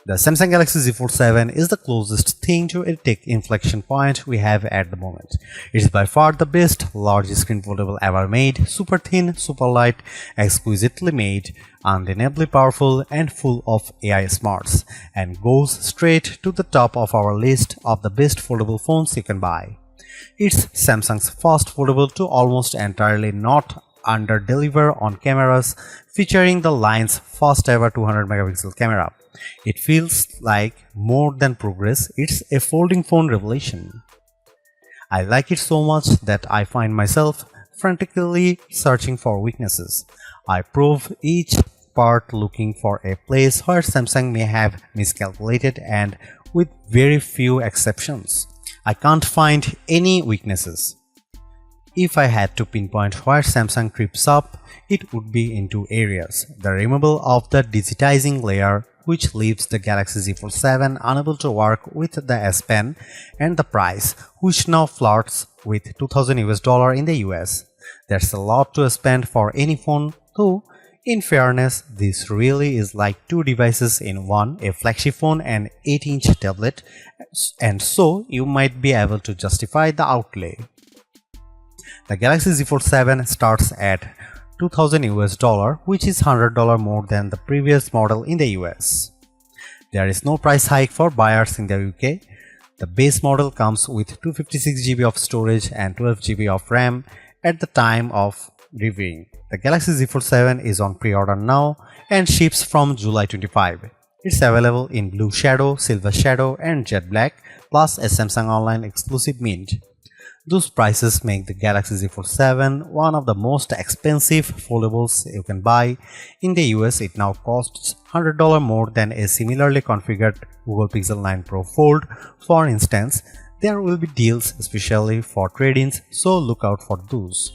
The Samsung Galaxy Z Fold 7 is the closest thing to a tech inflection point we have at the moment. It is by far the best large screen foldable ever made, super thin, super light, exquisitely made, undeniably powerful and full of AI smarts, and goes straight to the top of our list of the best foldable phones you can buy. It's Samsung's first foldable to almost entirely not under-deliver on cameras, featuring the line's first ever 200 megapixel camera. It feels like more than progress, it's a folding phone revelation. I like it so much that I find myself frantically searching for weaknesses. I probe each part looking for a place where Samsung may have miscalculated, and with very few exceptions, I can't find any weaknesses. If I had to pinpoint where Samsung trips up, it would be in two areas: the removal of the digitizing layer, which leaves the Galaxy Z Fold 7 unable to work with the S Pen, and the price, which now flirts with $2000 in the US. That's a lot to spend for any phone, though in fairness, this really is like two devices in one, a flagship phone and 8-inch tablet, and so you might be able to justify the outlay. The Galaxy Z Fold 7 starts at $2000 which is $100 more than the previous model in the US. There is no price hike for buyers in the UK. The base model comes with 256GB of storage and 12GB of RAM at the time of reviewing. The Galaxy Z Fold 7 is on pre-order now and ships from July 25. It's available in Blue Shadow, Silver Shadow and Jet Black, plus a Samsung Online exclusive mint. Those prices make the Galaxy Z Fold 7 one of the most expensive foldables you can buy. In the US, it now costs $100 more than a similarly configured Google Pixel 9 Pro Fold. For instance, there will be deals especially for trade-ins, so look out for those.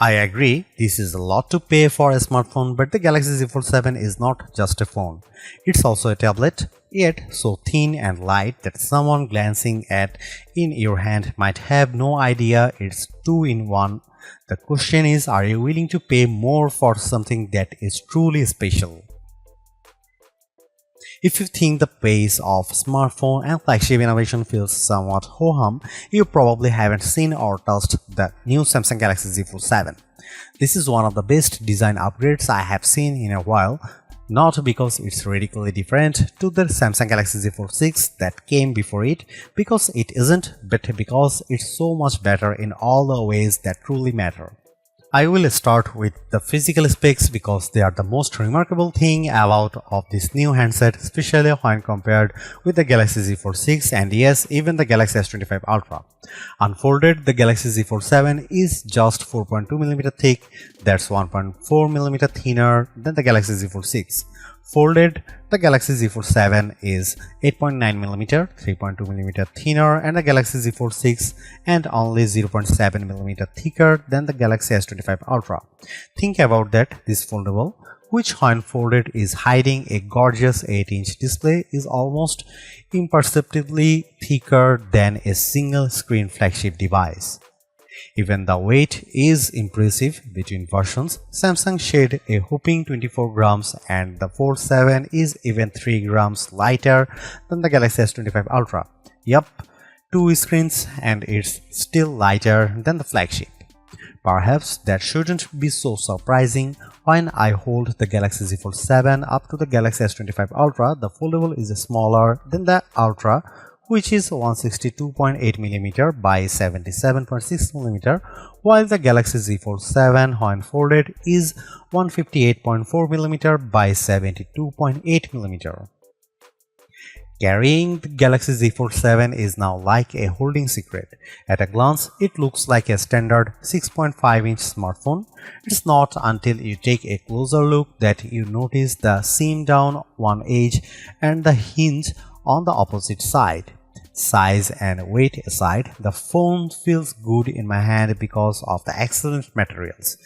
I agree, this is a lot to pay for a smartphone, but the Galaxy Z Fold 7 is not just a phone. It's also a tablet, yet so thin and light that someone glancing at in your hand might have no idea it's two-in-one. The question is, are you willing to pay more for something that is truly special? If you think the pace of smartphone and flagship innovation feels somewhat ho-hum, you probably haven't seen or touched the new Samsung Galaxy Z Fold 7. This is one of the best design upgrades I have seen in a while, not because it's radically different to the Samsung Galaxy Z Fold 6 that came before it, because it isn't, but because it's so much better in all the ways that truly matter. I will start with the physical specs because they are the most remarkable thing about of this new handset, especially when compared with the Galaxy Z Fold 6 and yes, even the Galaxy S25 Ultra. Unfolded, the Galaxy Z Fold 7 is just 4.2mm thick, that's 1.4mm thinner than the Galaxy Z Fold 6. Folded, the Galaxy Z Fold 7 is 8.9mm, 3.2mm thinner and the Galaxy Z Fold 6 and only 0.7mm thicker than the Galaxy S25 Ultra. Think about that, this foldable, which when folded is hiding a gorgeous 8-inch display, is almost imperceptibly thicker than a single screen flagship device. Even the weight is impressive. Between versions, Samsung shed a whopping 24 grams and the Fold 7 is even 3 grams lighter than the Galaxy S25 Ultra. Yup, two screens and it's still lighter than the flagship. Perhaps that shouldn't be so surprising. When I hold the Galaxy Z Fold 7 up to the Galaxy S25 Ultra, the foldable is smaller than the Ultra, which is 162.8mm by 77.6mm, while the Galaxy Z Fold 7 when folded is 158.4mm by 72.8mm. Carrying the Galaxy Z Fold 7 is now like a holding secret. At a glance, it looks like a standard 6.5-inch smartphone. It's not until you take a closer look that you notice the seam down one edge and the hinge on the opposite side. Size and weight aside, the phone feels good in my hand because of the excellent materials.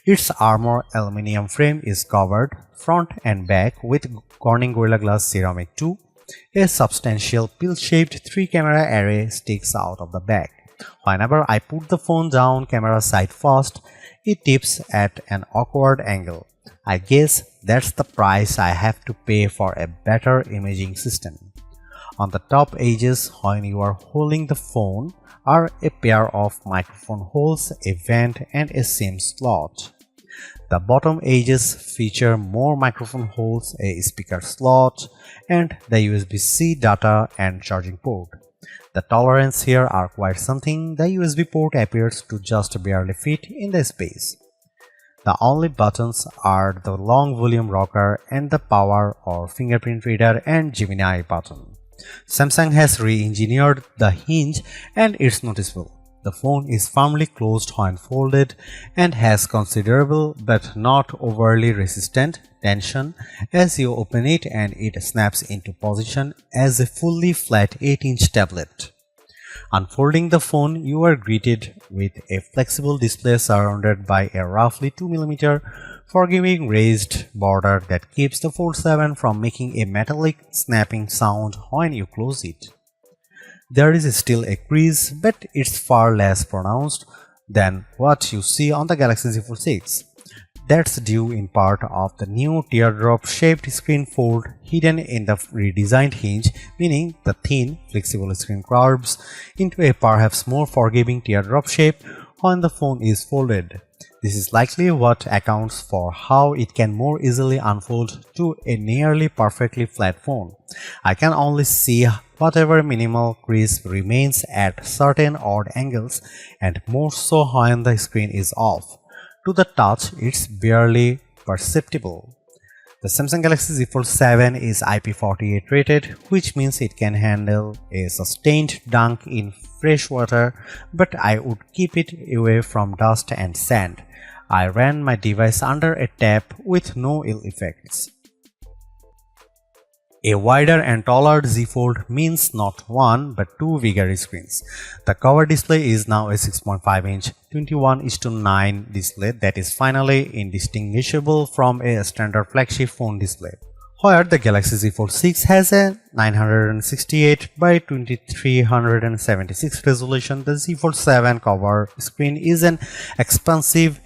Its armor aluminum frame is covered front and back with Corning Gorilla Glass Ceramic 2. A substantial pill-shaped 3-camera array sticks out of the back. Whenever I put the phone down camera side first, it tips at an awkward angle. I guess that's the price I have to pay for a better imaging system. On the top edges, when you are holding the phone, are a pair of microphone holes, a vent and a SIM slot. The bottom edges feature more microphone holes, a speaker slot, and the USB-C data and charging port. The tolerances here are quite something. The USB port appears to just barely fit in the space. The only buttons are the long volume rocker and the power or fingerprint reader and Gemini button. Samsung has re-engineered the hinge and it's noticeable. The phone is firmly closed when folded and has considerable but not overly resistant tension as you open it, and it snaps into position as a fully flat 8-inch tablet. Unfolding the phone, you are greeted with a flexible display surrounded by a roughly 2mm forgiving raised border that keeps the Fold 7 from making a metallic snapping sound when you close it. There is still a crease, but it's far less pronounced than what you see on the Galaxy Z Fold 6. That's due in part of the new teardrop-shaped screen fold hidden in the redesigned hinge, meaning the thin, flexible screen curves into a perhaps more forgiving teardrop shape when the phone is folded. This is likely what accounts for how it can more easily unfold to a nearly perfectly flat phone. I can only see whatever minimal crease remains at certain odd angles, and more so when the screen is off. To the touch, it's barely perceptible. The Samsung Galaxy Z Fold 7 is IP48 rated, which means it can handle a sustained dunk in fresh water, but I would keep it away from dust and sand. I ran my device under a tap with no ill effects. A wider and taller Z Fold means not one but two bigger screens. The cover display is now a 6.5-inch 21:9 display that is finally indistinguishable from a standard flagship phone display. Where the Galaxy Z Fold 6 has a 968 by 2376 resolution, the Z Fold 7 cover screen is an expansive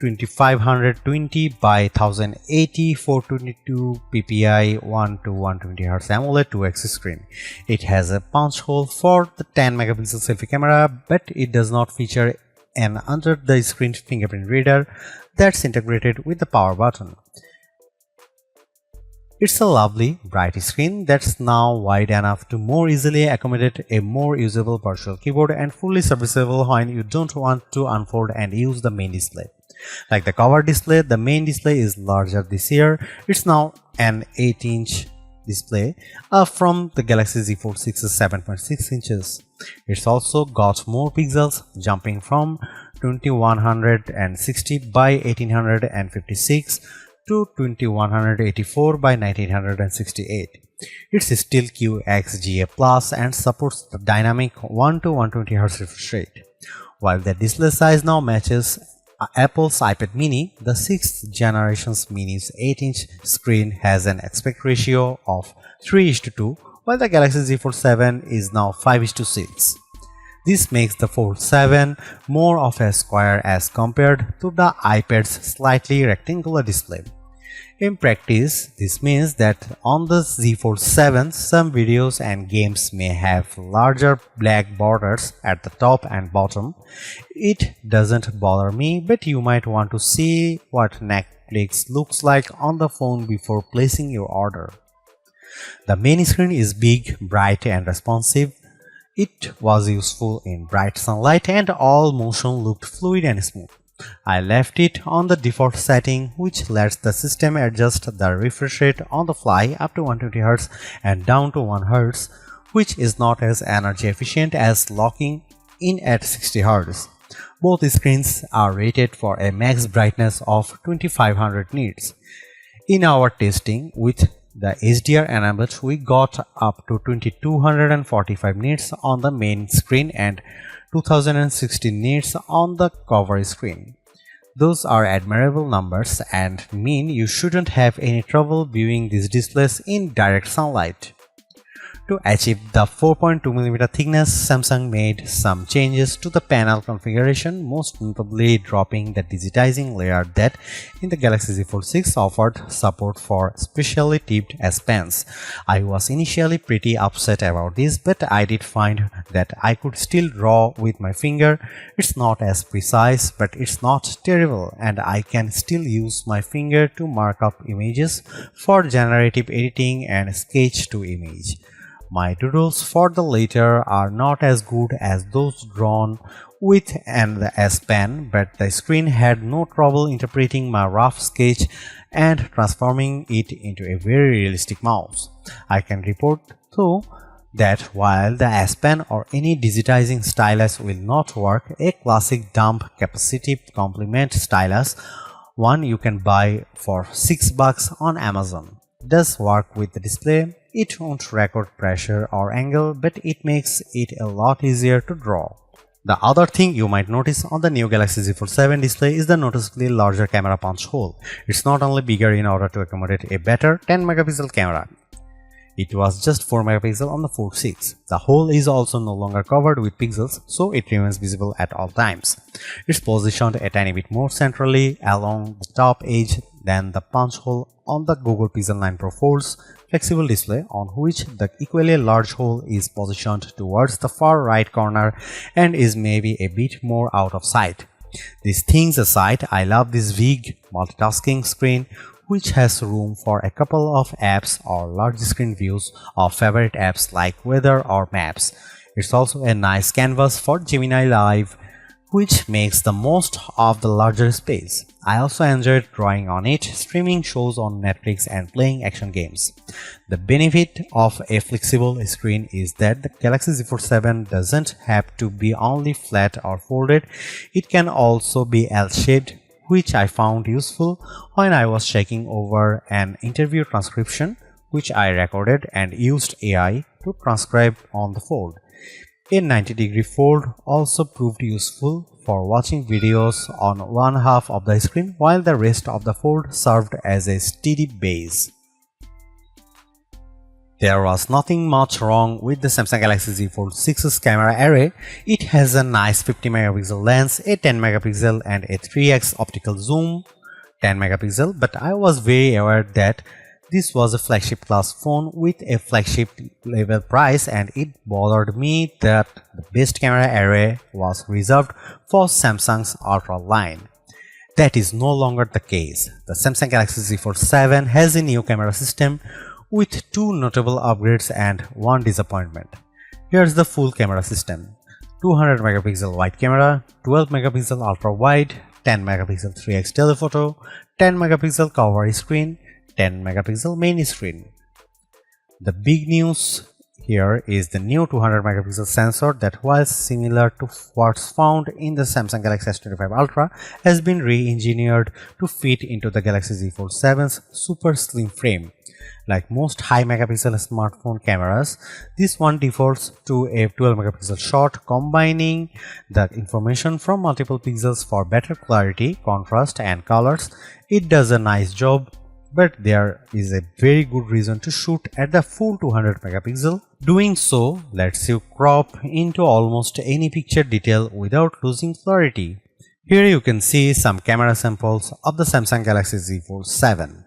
2520 by 1080 422 ppi 1 to 120 Hz AMOLED 2x screen. It has a punch hole for the 10MP selfie camera, but it does not feature an under-the-screen fingerprint reader that's integrated with the power button. It's a lovely, bright screen that's now wide enough to more easily accommodate a more usable virtual keyboard and fully serviceable when you don't want to unfold and use the main display. Like the cover display, the main display is larger this year. It's now an 8-inch display from the Galaxy Z Fold 6's 7.6 inches. It's also got more pixels, jumping from 2160 by 1856 to 2184 by 1968. It's still QXGA+ and supports the dynamic 1 to 120 Hz refresh rate. While the display size now matches Apple's iPad mini, the 6th generation's mini's 8-inch screen has an aspect ratio of 3:2, while the Galaxy Z Fold 7 is now 5:6. This makes the Fold 7 more of a square as compared to the iPad's slightly rectangular display. In practice, this means that on the Z Fold 7, some videos and games may have larger black borders at the top and bottom. It doesn't bother me, but you might want to see what Netflix looks like on the phone before placing your order. The main screen is big, bright and responsive. It was useful in bright sunlight and all motion looked fluid and smooth. I left it on the default setting, which lets the system adjust the refresh rate on the fly up to 120 Hz and down to 1 Hz, which is not as energy efficient as locking in at 60 Hz. Both screens are rated for a max brightness of 2500 nits. In our testing with the HDR enabled, we got up to 2245 nits on the main screen and 2016 nits on the cover screen. Those are admirable numbers and mean you shouldn't have any trouble viewing these displays in direct sunlight. To achieve the 4.2mm thickness, Samsung made some changes to the panel configuration, most notably dropping the digitizing layer that in the Galaxy Z Fold 6 offered support for specially tipped S Pens. I was initially pretty upset about this, but I did find that I could still draw with my finger. It's not as precise, but it's not terrible, and I can still use my finger to mark up images for generative editing and sketch to image. My doodles for the latter are not as good as those drawn with an S Pen, but the screen had no trouble interpreting my rough sketch and transforming it into a very realistic mouse. I can report, though, that while the S Pen or any digitizing stylus will not work, a classic dump capacitive complement stylus, one you can buy for $6 on Amazon, does work with the display. It won't record pressure or angle, but it makes it a lot easier to draw. The other thing you might notice on the new Galaxy Z Fold 7 display is the noticeably larger camera punch hole. It's not only bigger in order to accommodate a better 10 megapixel camera. It was just 4 megapixel on the Fold 6. The hole is also no longer covered with pixels, so it remains visible at all times. It's positioned a tiny bit more centrally along the top edge than the punch hole on the Google Pixel 9 Pro Fold's flexible display, on which the equally large hole is positioned towards the far right corner and is maybe a bit more out of sight. These things aside, I love this big multitasking screen, which has room for a couple of apps or large screen views of favorite apps like weather or maps. It's also a nice canvas for Gemini Live, which makes the most of the larger space. I also enjoyed drawing on it, streaming shows on Netflix and playing action games. The benefit of a flexible screen is that the Galaxy Z Fold 7 doesn't have to be only flat or folded, it can also be L-shaped, which I found useful when I was checking over an interview transcription which I recorded and used AI to transcribe on the fold. A 90-degree fold also proved useful for watching videos on one half of the screen, while the rest of the fold served as a steady base. There was nothing much wrong with the Samsung Galaxy Z Fold 6's camera array. It has a nice 50 megapixel lens, a 10 megapixel and a 3x optical zoom, 10 megapixel, but I was very aware that this was a flagship class phone with a flagship level price, and it bothered me that the best camera array was reserved for Samsung's Ultra line. That is no longer the case. The Samsung Galaxy Z Fold 7 has a new camera system with two notable upgrades and one disappointment. Here's the full camera system: 200 megapixel wide camera, 12 megapixel ultra wide, 10 megapixel 3x telephoto, 10 megapixel cover screen, 10 megapixel main screen. The big news here is the new 200 megapixel sensor that, while similar to what's found in the Samsung Galaxy S25 Ultra, has been re-engineered to fit into the Galaxy Z Fold 7's super slim frame. Like most high megapixel smartphone cameras, this one defaults to a 12 megapixel shot, combining the information from multiple pixels for better clarity, contrast and colors. It does a nice job, but there is a very good reason to shoot at the full 200 megapixel. Doing so lets you crop into almost any picture detail without losing clarity. Here you can see some camera samples of the Samsung Galaxy Z Fold 7.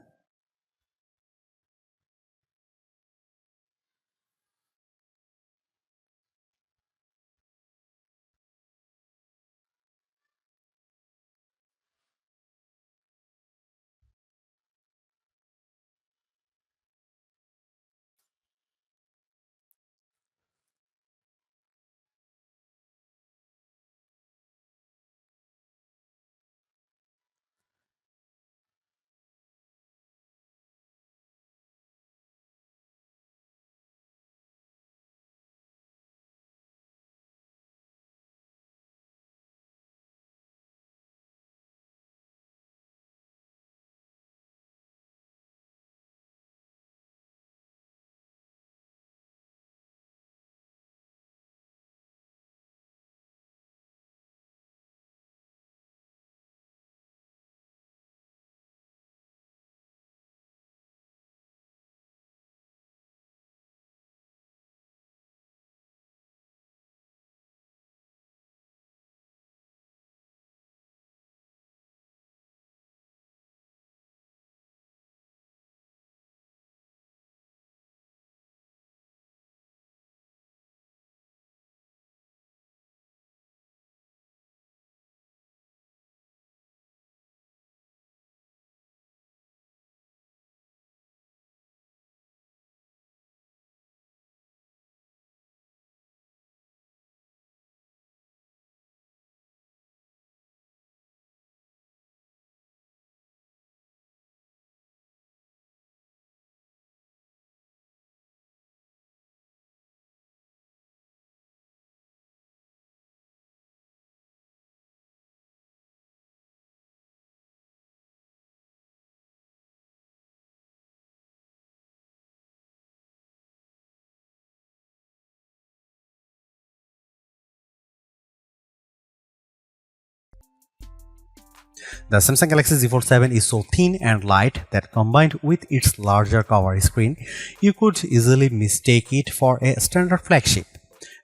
The Samsung Galaxy Z Fold 7 is so thin and light that combined with its larger cover screen, you could easily mistake it for a standard flagship.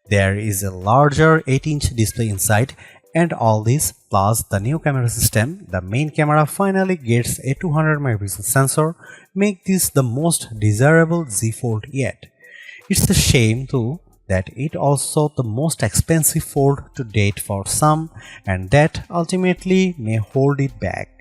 There is a larger 8-inch display inside, and all this plus the new camera system, the main camera finally gets a 200 megapixel sensor, make this the most desirable Z Fold yet. It's a shame too that it also the most expensive fold to date for some, and that ultimately may hold it back.